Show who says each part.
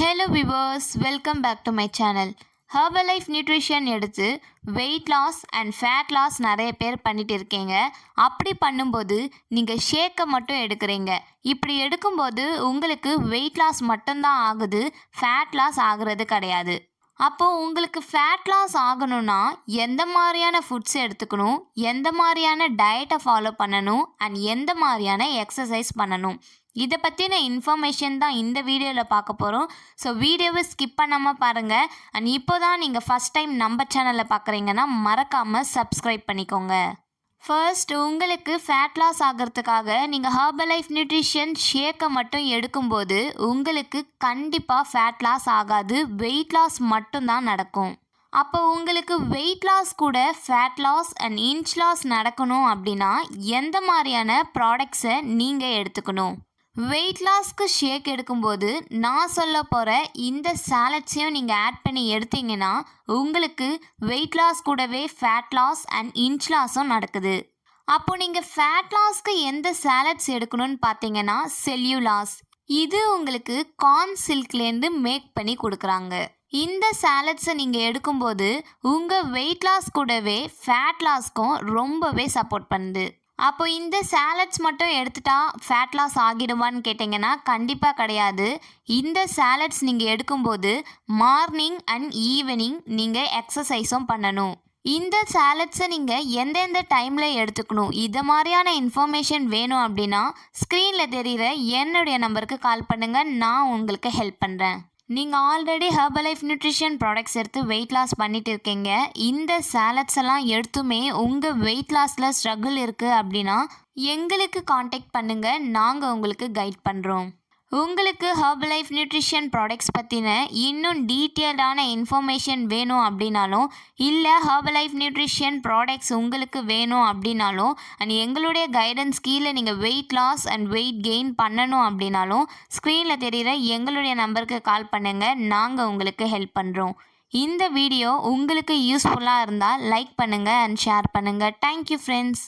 Speaker 1: Hello viewers, welcome back to my channel. Herbalife Nutrition எடுத்து weight loss and fat loss நிறைய பேர் பண்ணிட்டு இருக்கீங்க. அப்படி பண்ணும்போது நீங்கள் ஷேக்கை மட்டும் எடுக்கிறீங்க. இப்படி எடுக்கும்போது உங்களுக்கு weight loss மட்டும்தான் ஆகுது, fat loss ஆகிறது கிடையாது. அப்போது உங்களுக்கு ஃபேட் லாஸ் ஆகணும்னா எந்த மாதிரியான ஃபுட்ஸ் எடுத்துக்கணும், எந்த மாதிரியான டயட்டை ஃபாலோ பண்ணணும் அண்ட் எந்த மாதிரியான எக்ஸசைஸ் பண்ணணும், இதை பற்றின இன்ஃபர்மேஷன் தான் இந்த வீடியோவில் பார்க்க போகிறோம். ஸோ வீடியோவை ஸ்கிப் பண்ணாமல் பாருங்கள். அண்ட் இப்போ தான் நீங்கள் ஃபஸ்ட் டைம் நம்ம சேனலை பார்க்குறீங்கன்னா மறக்காமல் சப்ஸ்கிரைப் பண்ணிக்கோங்க. ஃபர்ஸ்ட், உங்களுக்கு ஃபேட் லாஸ் ஆகிறதுக்காக நீங்கள் ஹெர்பலைஃப் நியூட்ரிஷன் ஷேக்கை மட்டும் எடுக்கும்போது உங்களுக்கு கண்டிப்பாக ஃபேட் லாஸ் ஆகாது, வெயிட் லாஸ் மட்டும்தான் நடக்கும். அப்போ உங்களுக்கு வெயிட் லாஸ் கூட fat loss and inch loss நடக்கணும் அப்படின்னா எந்த மாதிரியான ப்ராடக்ட்ஸை நீங்கள் எடுத்துக்கணும்? வெயிட் லாஸ்க்கு ஷேக் எடுக்கும்போது நான் சொல்ல போகிற இந்த சாலட்ஸையும் நீங்கள் ஆட் பண்ணி எடுத்தீங்கன்னா உங்களுக்கு வெயிட் லாஸ் கூடவே ஃபேட் லாஸ் அண்ட் இன்ச் லாஸும் நடக்குது. அப்போ நீங்கள் ஃபேட் லாஸ்க்கு எந்த சாலட்ஸ் எடுக்கணும்னு பார்த்தீங்கன்னா செல்யூலாஸ். இது உங்களுக்கு கார்ன் சில்க்லேருந்து மேக் பண்ணி கொடுக்குறாங்க. இந்த சாலட்ஸை நீங்கள் எடுக்கும்போது உங்கள் வெயிட் லாஸ் கூடவே ஃபேட் லாஸ்க்கும் ரொம்பவே சப்போர்ட் பண்ணுது. அப்போ இந்த சாலட்ஸ் மட்டும் எடுத்துட்டா ஃபேட் லாஸ் ஆகிடுவான்னு கேட்டிங்கன்னா கண்டிப்பாக கிடையாது. இந்த சாலட்ஸ் நீங்கள் எடுக்கும்போது மார்னிங் அண்ட் ஈவினிங் நீங்கள் எக்ஸசைஸும் பண்ணணும். இந்த சாலட்ஸை நீங்கள் எந்தெந்த டைமில் எடுத்துக்கணும், இது மாதிரியான இன்ஃபர்மேஷன் வேணும் அப்படின்னா ஸ்க்ரீனில் தெரிகிற என்னுடைய நம்பருக்கு கால் பண்ணுங்கள், நான் உங்களுக்கு ஹெல்ப் பண்ணுறேன். நீங்கள் ஆல்ரெடி ஹெர்பலைஃப் நியூட்ரிஷன் ப்ராடக்ட்ஸ் எடுத்து வெயிட் லாஸ் பண்ணிட்டு இருக்கீங்க, இந்த சாலட்ஸ் எல்லாம் எடுத்துமே உங்கள் வெயிட் லாஸில் ஸ்ட்ரகிள் இருக்குது அப்படின்னா எங்களுக்கு காண்டாக்ட் பண்ணுங்கள், நாங்கள் உங்களுக்கு கைட் பண்ணுறோம். உங்களுக்கு ஹெர்பலைஃப் நியூட்ரிஷன் ப்ராடக்ட்ஸ் பற்றின இன்னும் டீட்டெயில்டான இன்ஃபர்மேஷன் வேணும் அப்படின்னாலும், இல்லை ஹெர்பலைஃப் நியூட்ரிஷன் ப்ராடக்ட்ஸ் உங்களுக்கு வேணும் அப்படின்னாலும் அண்ட் எங்களுடைய கைடன்ஸ் கீழே நீங்கள் weight loss and weight gain பண்ணணும் அப்படின்னாலும் ஸ்க்ரீனில் தெரிகிற எங்களுடைய நம்பருக்கு கால் பண்ணுங்கள், நாங்கள் உங்களுக்கு ஹெல்ப் பண்ணுறோம். இந்த வீடியோ உங்களுக்கு யூஸ்ஃபுல்லாக இருந்தால் லைக் பண்ணுங்கள் அண்ட் ஷேர் பண்ணுங்கள். Thank you friends.